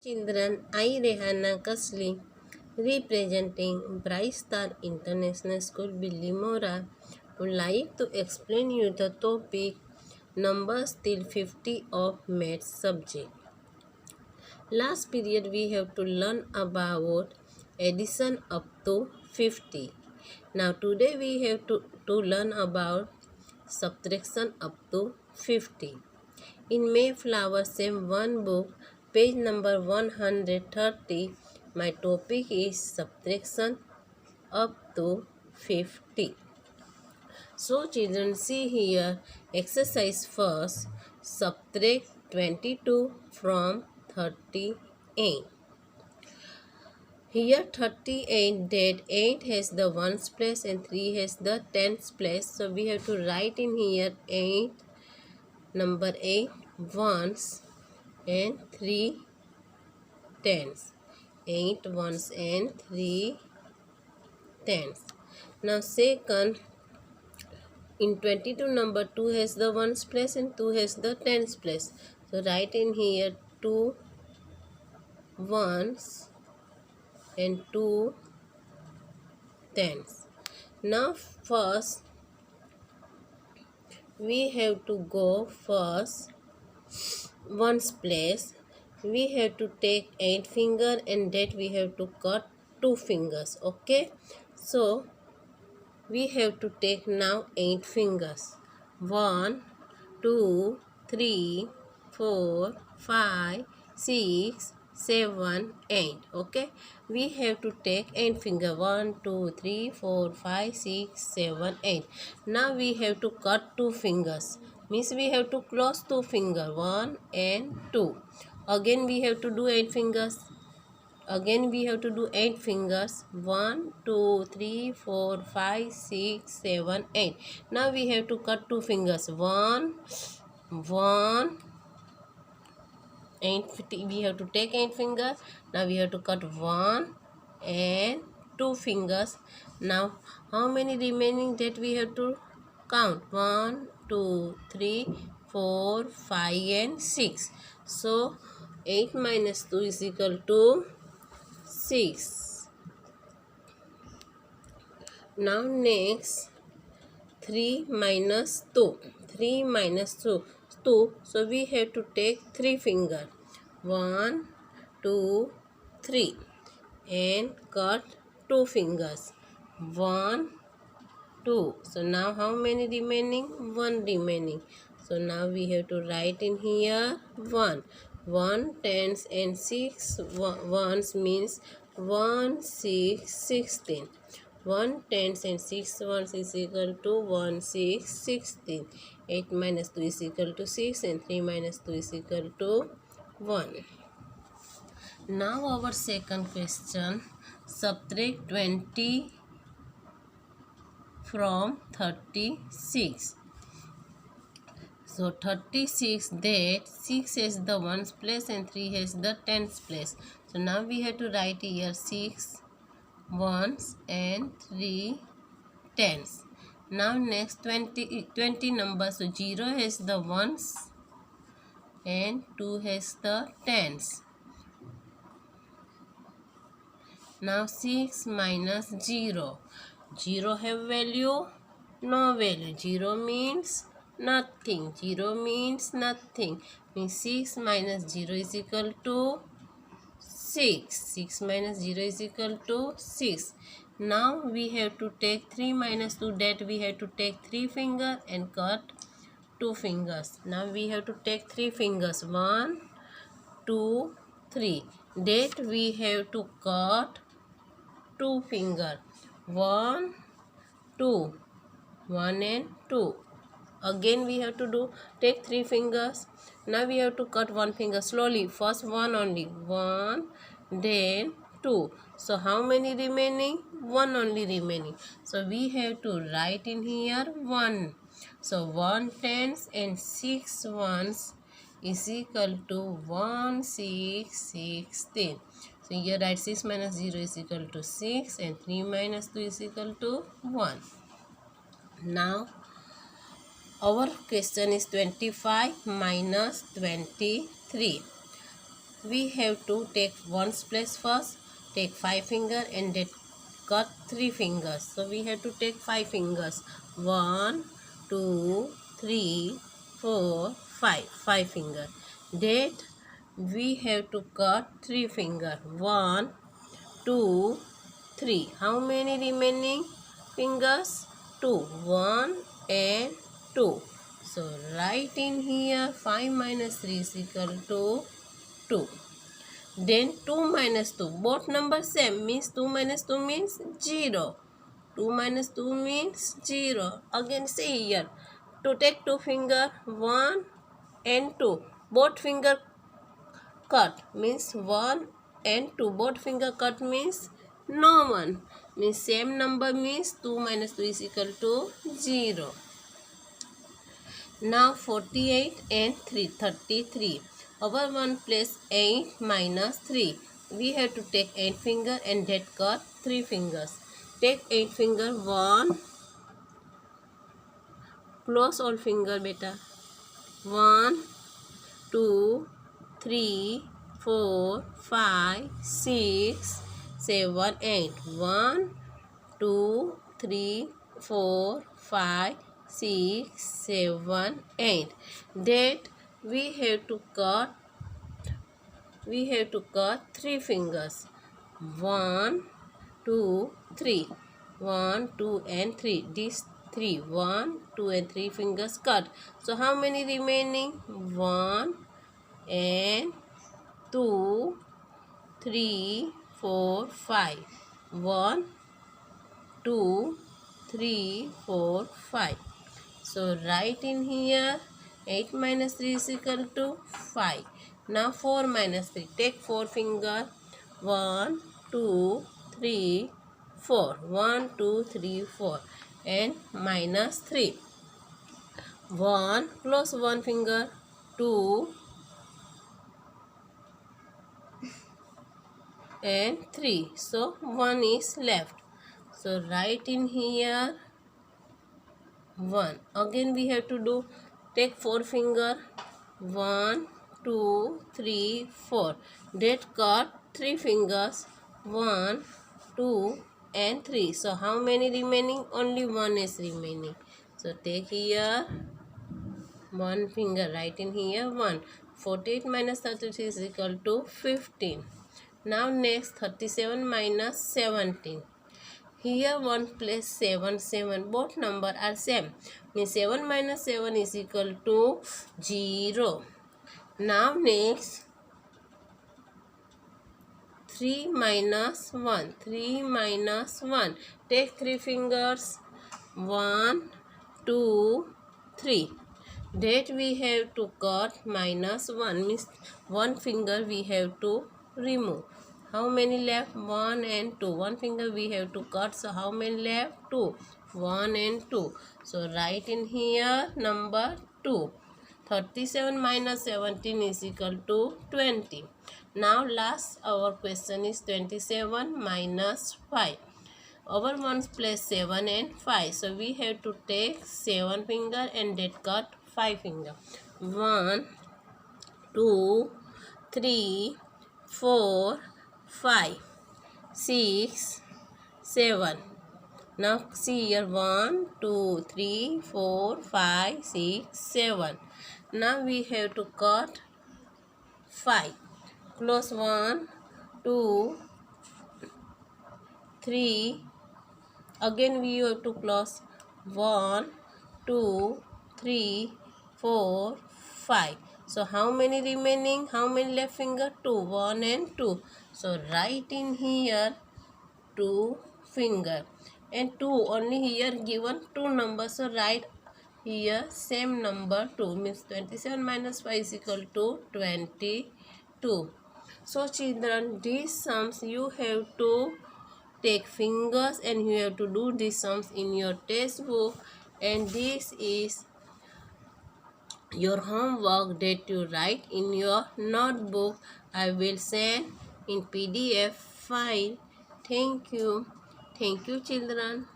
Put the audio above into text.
Children, I Rehana Kasli, representing Bright Star International School, Billimora, would like to explain you the topic numbers till 50 of maths subject. Last period we have to learn about addition up to 50. Now today we have to learn about subtraction up to 50. In Mayflower Same One book, page number 130, my topic is subtraction up to 50. So children, see here, exercise first, subtract 22 from 38. Here 38, that 8 has the ones place and 3 has the tens place. So we have to write in here 8, number 8 ones and 3 tens. 8 ones and 3 tens. Now second, in 22 number 2 has the ones place and 2 has the tens place. So write in here 2 ones and 2 tens. Now first we have to go first ones place. We have to take 8 finger and that we have to cut 2 fingers. Okay, so we have to take now 8 fingers. 1 2 3 4 5 6 7 8. Okay, we have to take 8 finger. 1 2 3 4 5 6 7 8. Now we have to cut 2 fingers, means we have to close 2 finger, 1 and 2. Again we have to do 8 fingers. Again we have to do 8 fingers. 1 2 3 4 5 6 7 8. Now we have to cut 2 fingers. 1 8. We have to take 8 fingers. Now we have to cut 1 and 2 fingers. Now how many remaining that we have to count? 1 2 3 4 5 and 6. So 8 minus 2 is equal to 6. Now next, 3 minus 2. 3 minus 2. So we have to take 3 finger. 1 2 3 and cut 2 fingers. 1 2. So now how many remaining? 1 remaining. So now we have to write in here 1. 1 tens and 6 ones means 1 6 16. 1 tens and 6 ones is equal to 1 6 16. 8 minus 2 is equal to 6 and 3 minus 2 is equal to 1. Now our second question, subtract 20 from 36. So 36, that 6 has the ones place and 3 has the tens place. So now we have to write here 6 ones and 3 tens. Now next 20 numbers. So 0 has the ones and 2 has the tens. Now 6 minus 0. 0 have value? No value. 0 means nothing. 0 means nothing. Means 6 minus 0 is equal to 6. 6 minus 0 is equal to 6. Now we have to take 3 minus 2. That we have to take 3 finger and cut 2 fingers. Now we have to take 3 fingers. 1 2 3. That we have to cut 2 finger. 1 2. 1 and 2. Again we have to take 3 fingers. Now we have to cut 1 finger slowly. First 1 only. 1 then 2. So how many remaining? 1 only remaining. So we have to write in here 1. So 1 tens and 6 ones is equal to 1 6 16. So here write 6 minus 0 is equal to 6 and 3 minus 2 is equal to 1. Now our question is 25 minus 23. we have to take ones place first. Take 5 finger and then cut 3 fingers. So we have to take 5 fingers. 1, 2, 3, 4, 5. 5 finger. That we have to cut 3 finger. 1, 2, 3. How many remaining fingers? 2. 1 and 2. So write in here 5 minus 3 is equal to 2. Then 2 minus 2. Both numbers same means 2 minus 2 means 0. 2 minus 2 means 0. Again say here. To take 2 finger 1 and 2. Both finger cut means 1 and 2. Both finger cut means no one. Means same number means 2 minus 2 is equal to 0. Now 48 and 3, 33. Over 1 place 8 minus 3. We have to take 8 finger and that cut 3 fingers. Take 8 finger 1. Close all finger beta. 1, 2, 3, 4, 5, 6, 7, 8. 1, 2, 3, 4, 5, 6, 7, 8. That we have to cut 3 fingers. 1, 2, 3. 1, 2 and 3. These 3. 1, 2 and 3 fingers cut. So how many remaining? 1 and 2, 3, 4, 5. 1, 2, 3, 4, 5. So write in here 8 minus 3 is equal to 5. Now 4 minus 3. Take 4 finger. 1, 2, 3, 4. 1, 2, 3, 4. And minus 3. 1. Close 1 finger. 2 and 3. So 1 is left. So write in here 1. Again we have to do, take 4 finger. 1, 2, 3, 4. That cut 3 fingers. 1, 2 and 3. So how many remaining? Only 1 is remaining. So take here 1 finger. Write in here 1. 48 minus 33 is equal to 15. Now next 37 minus 17. Here 1 plus 7, 7. Both number are same. Means 7 minus 7 is equal to 0. Now next 3 minus 1. 3 minus 1. Take 3 fingers. 1, 2, 3. That we have to cut minus 1. Means 1 finger we have to remove. How many left? 1 and 2. 1 finger we have to cut. So how many left? 2. 1 and 2. So write in here number 2. 37 minus 17 is equal to 20. Now last our question is 27 minus 5. Our ones place 7 and 5. So we have to take 7 finger and that cut 5 finger. 1, 2, 3, 4, 5, 6, 7. Now see here 1, 2, 3, 4, 5, 6, 7. Now we have to cut 5. Close 1, 2, 3. Again we have to close 1, 2, 3, 4, 5. So how many remaining? How many left finger? 2. 1 and 2. So write in here 2 finger. And 2 only here given 2 numbers. So write here same number 2. Means 27 minus 5 is equal to 22. So children, these sums you have to take fingers and you have to do these sums in your textbook, and this is your homework that you write in your notebook. I will send in PDF file. Thank you children.